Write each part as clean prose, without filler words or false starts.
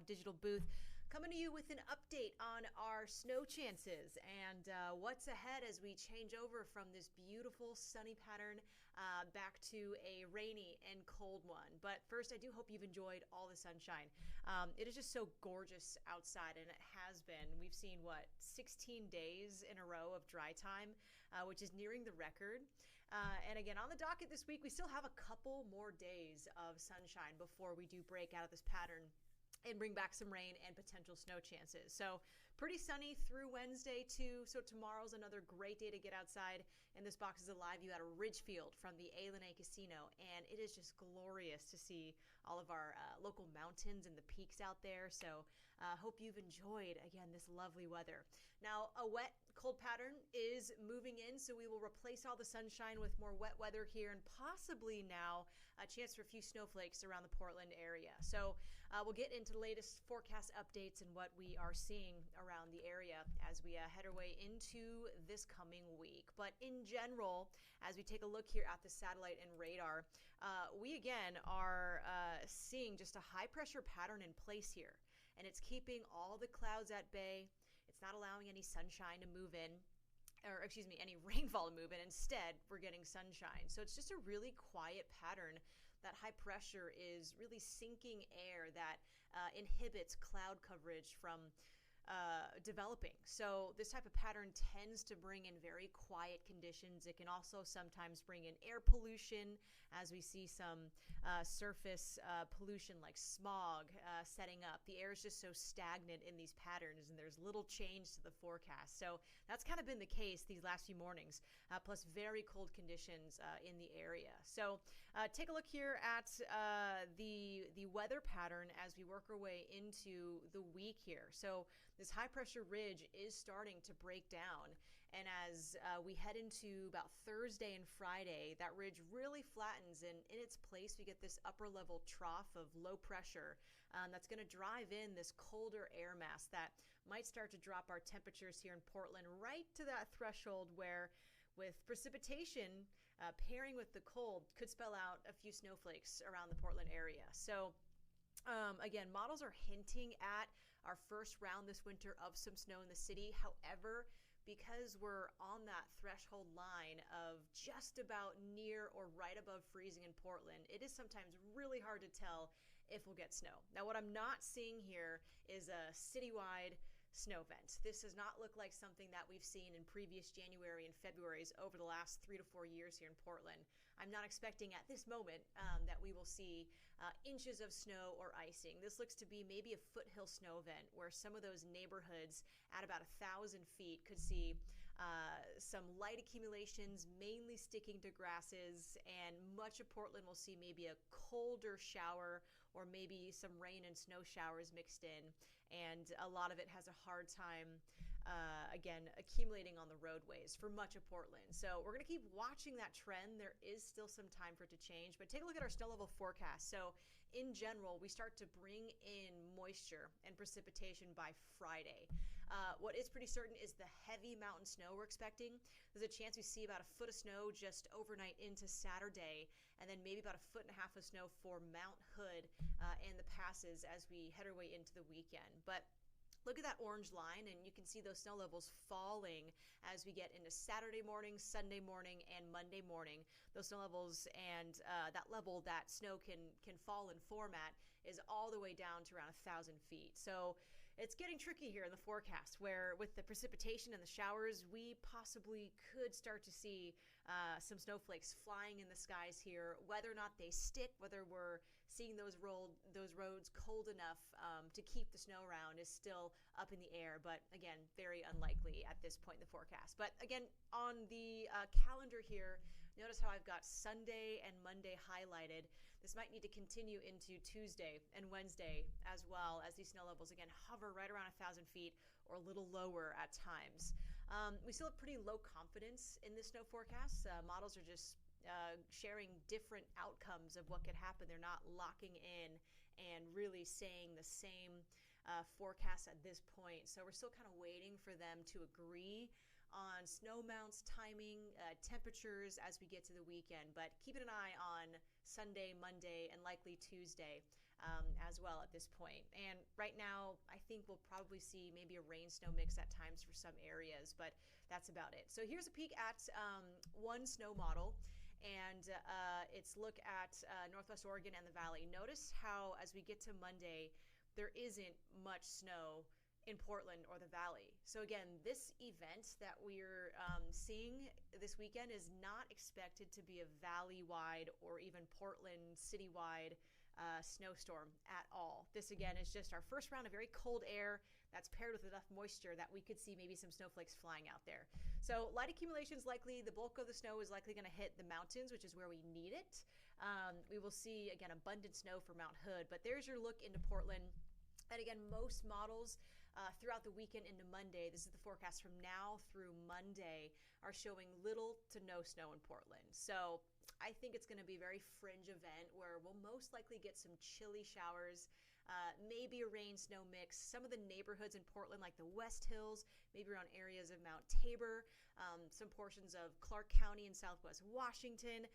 digital booth, coming to you with an update on our snow chances and what's ahead as we change over from this beautiful sunny pattern back to a rainy and cold one. But first, I do hope you've enjoyed all the sunshine. It is just so gorgeous outside, and it has been. We've seen, 16 days in a row of dry time, which is nearing the record. And again, on the docket this week, we still have a couple more days of sunshine before we do break out of this pattern and bring back some rain and potential snow chances. So pretty sunny through Wednesday too. So tomorrow's another great day to get outside. And this box is a live view at a Ridgefield from the A Casino. And it is just glorious to see all of our local mountains and the peaks out there. So hope you've enjoyed, again, this lovely weather. Now, a wet, cold pattern is moving in, so we will replace all the sunshine with more wet weather here and possibly now a chance for a few snowflakes around the Portland area. So we'll get into the latest forecast updates and what we are seeing around the area as we head our way into this coming week. But in general, as we take a look here at the satellite and radar, we again are seeing just a high pressure pattern in place here, and it's keeping all the clouds at bay. It's not allowing any sunshine to move in, or excuse me, any rainfall to move in. Instead, we're getting sunshine. So it's just a really quiet pattern. That high pressure is really sinking air that inhibits cloud coverage from developing. So this type of pattern tends to bring in very quiet conditions. It can also sometimes bring in air pollution, as we see some surface pollution like smog setting up. The air is just so stagnant in these patterns, and there's little change to the forecast. So that's kind of been the case these last few mornings, plus very cold conditions in the area. So take a look here at the weather pattern as we work our way into the week here. So this high pressure ridge is starting to break down, and as we head into about Thursday and Friday, that ridge really flattens, and in its place we get this upper level trough of low pressure that's going to drive in this colder air mass that might start to drop our temperatures here in Portland right to that threshold where, with precipitation pairing with the cold, could spell out a few snowflakes around the Portland area. So again, models are hinting at our first round this winter of some snow in the city. However, because we're on that threshold line of just about near or right above freezing in Portland, it is sometimes really hard to tell if we'll get snow. Now, what I'm not seeing here is a citywide snow event. This does not look like something that we've seen in previous January and Februarys over the last 3 to 4 years here in Portland. I'm not expecting at this moment that we will see inches of snow or icing. This looks to be maybe a foothill snow event where some of those neighborhoods at about 1,000 feet could see some light accumulations, mainly sticking to grasses, and much of Portland will see maybe a colder shower or maybe some rain and snow showers mixed in, and a lot of it has a hard time again accumulating on the roadways for much of Portland. So we're going to keep watching that trend. There is still some time for it to change, but take a look at our snow level forecast. So in general, we start to bring in moisture and precipitation by Friday. What is pretty certain is the heavy mountain snow we're expecting. There's a chance we see about a foot of snow just overnight into Saturday, and then maybe about 1.5 feet of snow for Mount Hood and the passes as we head our way into the weekend. But look at that orange line, and you can see those snow levels falling as we get into Saturday morning, Sunday morning, and Monday morning. Those snow levels and that level that snow can fall and form at is all the way down to around 1,000 feet. So it's getting tricky here in the forecast, where with the precipitation and the showers, we possibly could start to see some snowflakes flying in the skies here. Whether or not they stick, whether we're seeing those roads cold enough to keep the snow around is still up in the air, but again, very unlikely at this point in the forecast. But again, on the calendar here, notice how I've got Sunday and Monday highlighted. This might need to continue into Tuesday and Wednesday as well, as these snow levels again hover right around 1,000 feet or a little lower at times. We still have pretty low confidence in this snow forecast. Models are just sharing different outcomes of what could happen. They're not locking in and really saying the same forecast at this point. So we're still kind of waiting for them to agree on snow mounts, timing, temperatures as we get to the weekend. But keeping an eye on Sunday, Monday, and likely Tuesday as well at this point. And right now, I think we'll probably see maybe a rain-snow mix at times for some areas, but that's about it. So here's a peek at one snow model, and it's look at Northwest Oregon and the Valley. Notice how as we get to Monday, there isn't much snow in Portland or the Valley. So again, this event that we're seeing this weekend is not expected to be a valley-wide or even Portland city-wide snowstorm at all. This again is just our first round of very cold air that's paired with enough moisture that we could see maybe some snowflakes flying out there. So light accumulation is likely. The bulk of the snow is likely going to hit the mountains, which is where we need it. We will see, again, abundant snow for Mount Hood, but there's your look into Portland. And again, most models throughout the weekend into Monday, this is the forecast from now through Monday, are showing little to no snow in Portland. So I think it's going to be a very fringe event where we'll most likely get some chilly showers, maybe a rain-snow mix. Some of the neighborhoods in Portland, like the West Hills, maybe around areas of Mount Tabor, some portions of Clark County in Southwest Washington.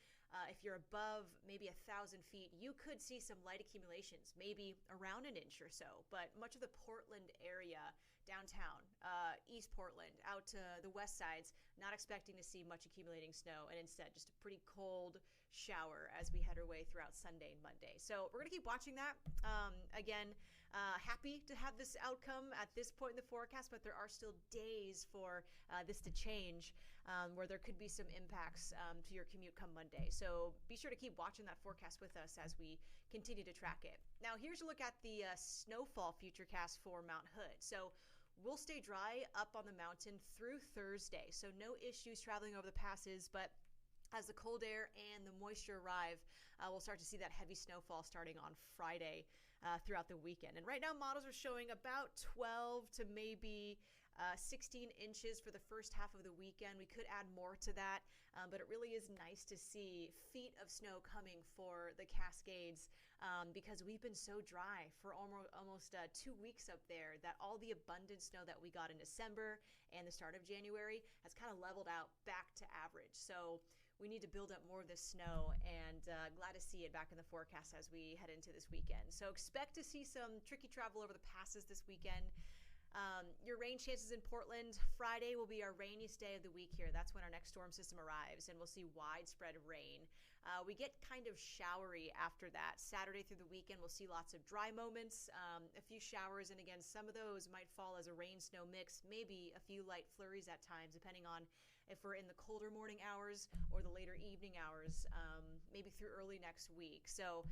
If you're above maybe 1,000 feet, you could see some light accumulations, maybe around an inch or so. But much of the Portland area, downtown, East Portland, out to the west sides, not expecting to see much accumulating snow, and instead just a pretty cold shower as we head our way throughout Sunday and Monday. So we're going to keep watching that. Again, happy to have this outcome at this point in the forecast, but there are still days for this to change, where there could be some impacts to your commute come Monday. So be sure to keep watching that forecast with us as we continue to track it. Now here's a look at the snowfall futurecast for Mount Hood. So we'll stay dry up on the mountain through Thursday. So no issues traveling over the passes, but as the cold air and the moisture arrive, we'll start to see that heavy snowfall starting on Friday throughout the weekend. And right now, models are showing about 12 to maybe 16 inches for the first half of the weekend. We could add more to that, but it really is nice to see feet of snow coming for the Cascades because we've been so dry for almost 2 weeks up there that all the abundant snow that we got in December and the start of January has kind of leveled out back to average. So we need to build up more of this snow, and glad to see it back in the forecast as we head into this weekend. So expect to see some tricky travel over the passes this weekend. Your rain chances in Portland, Friday will be our rainiest day of the week here. That's when our next storm system arrives, and we'll see widespread rain. We get kind of showery after that. Saturday through the weekend, we'll see lots of dry moments, a few showers, and again, some of those might fall as a rain-snow mix, maybe a few light flurries at times, depending on if we're in the colder morning hours or the later evening hours, maybe through early next week. So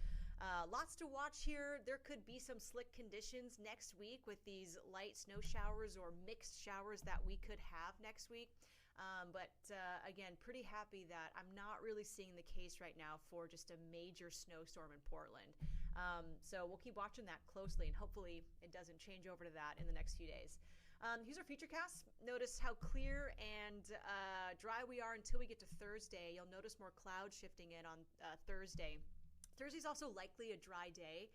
lots to watch here. There could be some slick conditions next week with these light snow showers or mixed showers that we could have next week. But again, pretty happy that I'm not really seeing the case right now for just a major snowstorm in Portland. So we'll keep watching that closely, and hopefully it doesn't change over to that in the next few days. Here's our futurecast. Notice how clear and dry we are until we get to Thursday. You'll notice more clouds shifting in on Thursday. Thursday's also likely a dry day.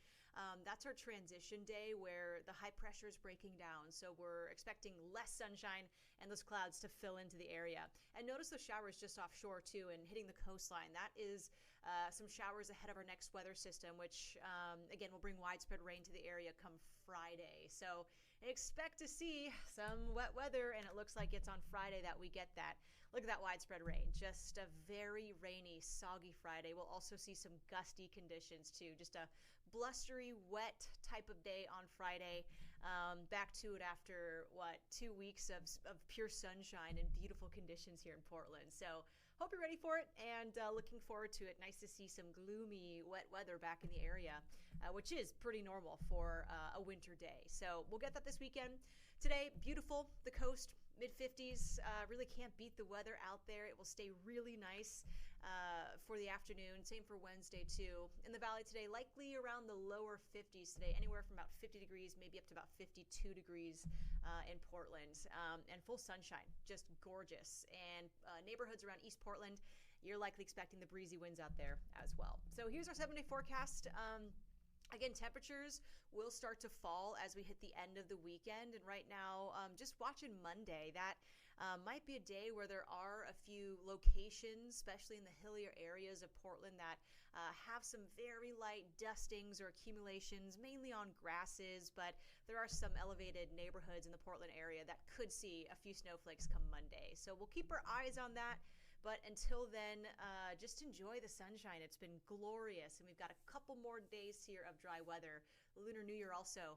That's our transition day where the high pressure is breaking down. So we're expecting less sunshine and those clouds to fill into the area. And notice those showers just offshore too and hitting the coastline. That is some showers ahead of our next weather system, which again will bring widespread rain to the area come Friday. So expect to see some wet weather, and it looks like it's on Friday that we get that. Look at that widespread rain. Just a very rainy, soggy Friday. We'll also see some gusty conditions too. Just a blustery, wet type of day on Friday. Back to it after, 2 weeks of pure sunshine and beautiful conditions here in Portland. So hope you're ready for it, and looking forward to it. Nice to see some gloomy, wet weather back in the area, which is pretty normal for a winter day. So we'll get that this weekend. Today, beautiful, the coast, mid-50s. Really can't beat the weather out there. It will stay really nice for the afternoon. Same for Wednesday too. In the valley today, likely around the lower 50s today, anywhere from about 50 degrees, maybe up to about 52 degrees in Portland, and full sunshine, just gorgeous. And neighborhoods around East Portland, you're likely expecting the breezy winds out there as well. So here's our 7-day forecast. Again, temperatures will start to fall as we hit the end of the weekend. And right now, just watching Monday, that Might be a day where there are a few locations, especially in the hillier areas of Portland, that have some very light dustings or accumulations, mainly on grasses, but there are some elevated neighborhoods in the Portland area that could see a few snowflakes come Monday. So we'll keep our eyes on that. But until then, just enjoy the sunshine. It's been glorious, and we've got a couple more days here of dry weather. The Lunar New Year also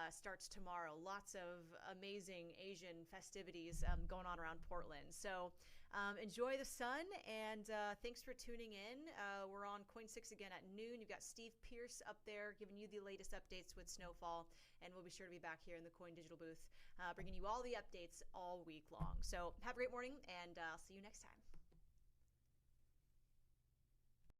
starts tomorrow. Lots of amazing Asian festivities going on around Portland. So enjoy the sun, and thanks for tuning in. We're on KOIN 6 again at noon. You've got Steve Pierce up there giving you the latest updates with snowfall, and we'll be sure to be back here in the KOIN digital booth bringing you all the updates all week long. So have a great morning, and I'll see you next time.